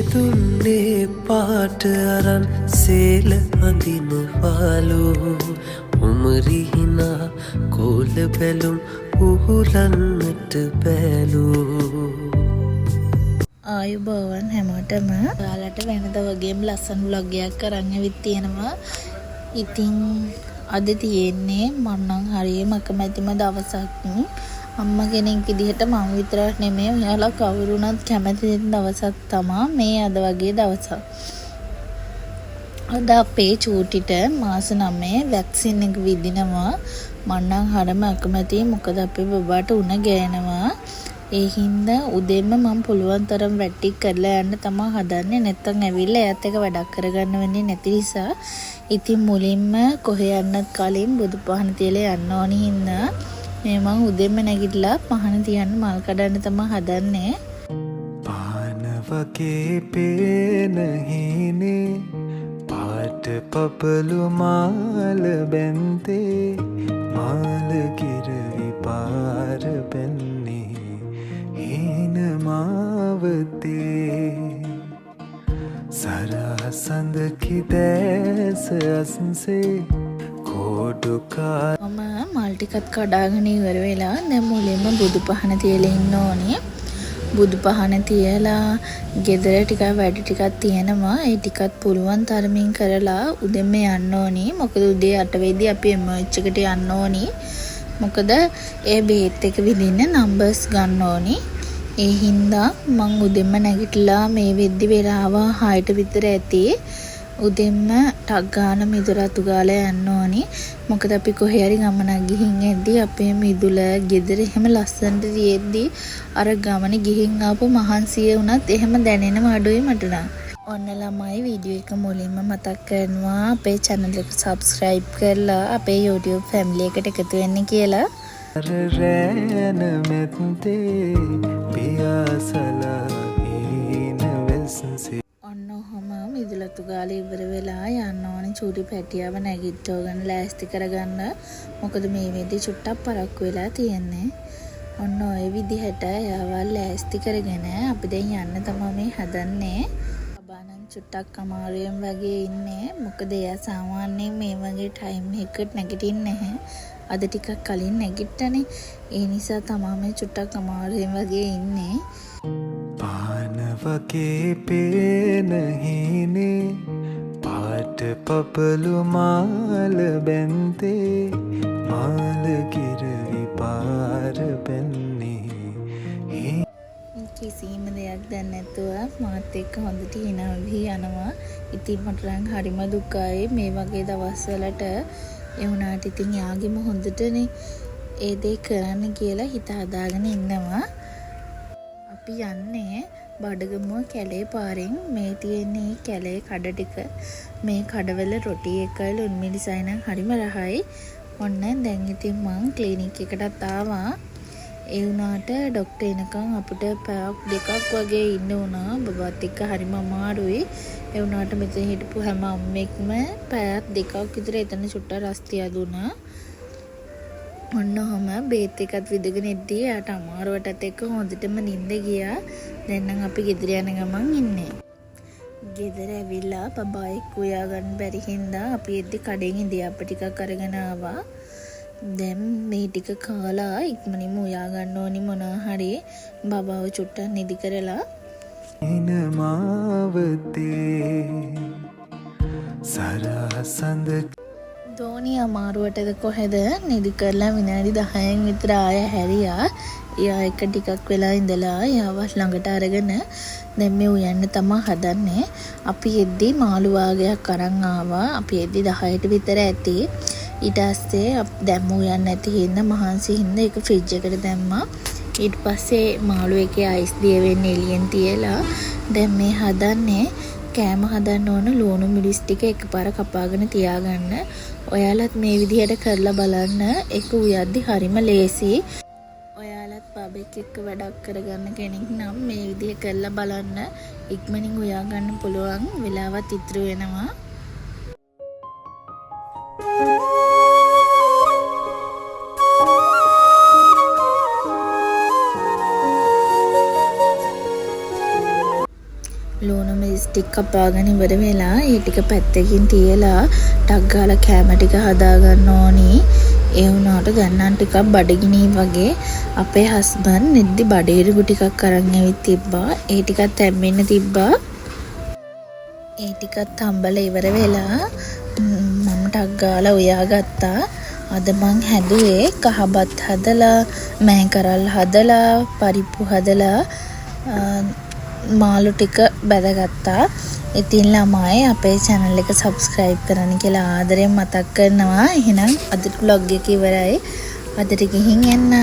දුන්නේ පාට අරන් සේල අඳිනවාලු උමරිහිනා කෝල බැලුම් උහුලන්නට බැලු. ආයුබෝවන් හැමෝටම. ඔයාලට වෙනද වගේම ලස්සන vlog එකක් කරන් ඇවිත් තියෙනවා. ඉතින් අද තියෙන්නේ මම නම් හරියම කැමැතිම දවසක්. අම්මා කෙනෙක් විදිහට මම විතරක් නෙමෙයි ඔයාලා කවුරුණත් කැමති දවසක් තමයි මේ අද වගේ දවසක්. අද අපේ චූටිට මාස 9 වැක්සින් එක විදිනවා. මම නම් හරම අකමැතියි මොකද අපේ බබාට උණ ගෑනවා. ඒ හින්දා උදේම මම පුළුවන් තරම් වැටි කරලා යන්න තමයි හදන්නේ. නැත්තම් ඇවිල්ලා එයාත් එක වැඩක් කරගන්න වෙන්නේ නැති නිසා. ඉතින් මුලින්ම කොහේ යන්නත් කලින් බුදු පහන තියලා යන්න ඕනි හින්දා මේ මං උදේම නැගිටලා පහන තියන්න මල් කඩන්න තමයි හදන්නේ. පාන වගේ පේන හිනේ පාට පපලු මාල බැන්තේ මාල කිරවි පාර බැන්නේ හීන මාවතේ සරසඳ කිදැස අස්සේ කෝඩුකා මල් ටිකත් කඩාගෙන ඉවර වෙලා දැන් මුලින්ම බුදු පහන තියලා ඉන්න ඕනේ. බුදු පහන තියලා ගෙදර ටිකක් වැඩ ටිකක් තියෙනවා. ඒ ටිකත් පුළුවන් තරමින් කරලා උදෙන්ම යන්න ඕනේ. මොකද උදේ 8 වෙද්දී අපි MH එකට යන්න ඕනේ. මොකද ඒ බේත් එක විදින්න නම්බර්ස් ගන්න ඕනේ. ඒ හින්දා මං උදෙන්ම නැගිටලා මේ වෙද්දි වෙලාව 6ට විතර ඇති. උදෙන්ම ටක් ගාන මිදුරතු ගාලා යන්න ඕනි. මොකද අපි කොහේ හරි ගමනක් ගිහින් එද්දි අපේ මිදුල ගෙදර එහෙම ලස්සනට තියෙද්දි අර ගමන ගිහින් ආපු මහන්සිය වුණත් එහෙම දැනෙනව අඩුයි මට නම්. ඔන්න ළමයි වීඩියෝ එක මුලින්ම මතක් කරනවා අපේ channel එක subscribe කරලා අපේ YouTube family එකට එකතු වෙන්න කියලා. රෑන මෙත්තේ පියාසලා ඉන වෙස්සේ ඔන්න ඔහම මිදුලතු ගාලා ඉවර වෙලා යන්න ඕනේ චූටි පැටියව නැගිට්ටෝගෙන ලෑස්ති කරගන්න. මොකද මේ වෙද්දි චුට්ටක් පරක්කු වෙලා තියෙන්නේ. ඔන්න ඔය විදිහට යාවල් ලෑස්ති කරගෙන අපි දැන් යන්න තමයි මේ හදන්නේ. බබානම් චුට්ටක් අමාරුවෙන් වගේ ඉන්නේ. මොකද එයා සාමාන්‍යයෙන් මේ වගේ ටයිම් එකකට නැගිටින්නේ නැහැ. අද ටිකක් කලින් නැගිට්ටනේ. ඒ නිසා තමයි මේ චුට්ටක් අමාරුවෙන් වගේ ඉන්නේ. පාන වගේ පේන හිනේ පාට පපලු මාල බැන්තේ මාල කිරවි පාර බැන්නේ කිසිම දෙයක් දැන් නැතුව මාත් එක්ක හොඳට hina වෙවි යනවා. ඉතින් මට නම් හරිම දුකයි මේ වගේ දවස්වලට. ඒ වුණාට ඉතින් යාගෙම හොඳටනේ ඒ දේ කරන්න කියලා හිත හදාගෙන ඉන්නවා. අපි යන්නේ බඩගමුව කැලේ පාරෙන්. මේ තියෙන්නේ කැලේ කඩ ටික. මේ කඩවල රොටි එකයි ලුණු මිරිසයි නම් හරිම රහයි. ඔන්න දැන් ඉතින් මං ක්ලිනික් එකටත් ආවා. ඒ වුණාට ડોක්ටර් එනකන් අපිට පැයක් දෙකක් වගේ ඉන්න වුණා. බබාත් එක්ක හරිම අමාරුයි. ඒ වුණාට මෙතන හිටපු හැම අම්මෙක්ම පැයක් දෙකක් විතර එතන චුට්ට රස්තිය දුනා. ඔන්න ඔහම බේත් එකත් විදගෙන ඉද්දී යාට අමාරුවටත් එක්ක හොඳටම නිින්ද ගියා. දැන් නම් අපි ගෙදර යන ගමන් ඉන්නේ. ගෙදර ඇවිල්ලා බබා එක්ක උයා ගන්න බැරි හින්දා අපි එද්දි කඩෙන් ඉඳියාප ටිකක් අරගෙන ආවා. දැන් මේ ටික කාලා ඉක්මනින්ම උයා ගන්න ඕනි මොනවා හරි බබාව චුට්ටක් නිදි කරලා. ඉන මාවතේ සරසඳ දෝනි අමාරුවටද කොහෙද නිදි කරලා විනාඩි 10න් විතර ආය හැරියා. එයා එක ටිකක් වෙලා ඉඳලා එයාවත් ළඟට අරගෙන දැන් මේ උයන්න තමයි හදන්නේ. අපි එද්දි මාළු වාගයක් අරන් ආවා. අපි එද්දි 10ට විතර ඇති. ඊට පස්සේ දැන් උයන්න නැති හින්දා මහන්සි හින්දා ඒක ෆ්‍රිජ් එකට දැම්මා. ඊට පස්සේ මාළු එකේ අයිස් දිය වෙන්නේ එළියෙන් තියලා දැන් මේ හදන්නේ කෑම හදන්න ඕන ලුණු මිරිස් ටික එකපාර කපාගෙන තියාගන්න. ඔයාලත් මේ විදිහට කරලා බලන්න. ඒක උයද්දි හරිම ලේසි. ඔයාලත් බබෙක් එක්ක වැඩක් කරගන්න කෙනෙක් නම් මේ විදිහ කරලා බලන්න. ඉක්මනින් උයා ගන්න පුළුවන්. වෙලාවත් ඉතුරු වෙනවා. ලුණු මිරිස් ටික කපාගෙන ඉවර වෙලා ඒ ටික පැත්තකින් තියලා ටක් ගාලා කැම ටික හදා ගන්න ඕනි. ඒ වුණාට දැන් නම් ටිකක් බඩගිනි වගේ අපේ හස්බන්ඩ් නෙද්දි බඩේරුගු ටිකක් අරන් ඇවිත් තිබ්බා. ඒ ටිකත් තැම්බෙන්න තිබ්බා. ඒ ටිකත් හම්බලා ඉවර වෙලා මම ටක් ගාලා උයාගත්තා. අද මං හැදුවේ කහබත් හදලා, මෑ කරල් හදලා, පරිප්පු හදලා මාළු ටික බැදගත්තා. ඉතින් ළමයි අපේ channel එක subscribe කරන්න කියලා ආදරෙන් මතක් කරනවා. එහෙනම් අද vlog එක ඉවරයි. අදට ගිහින් එන්න.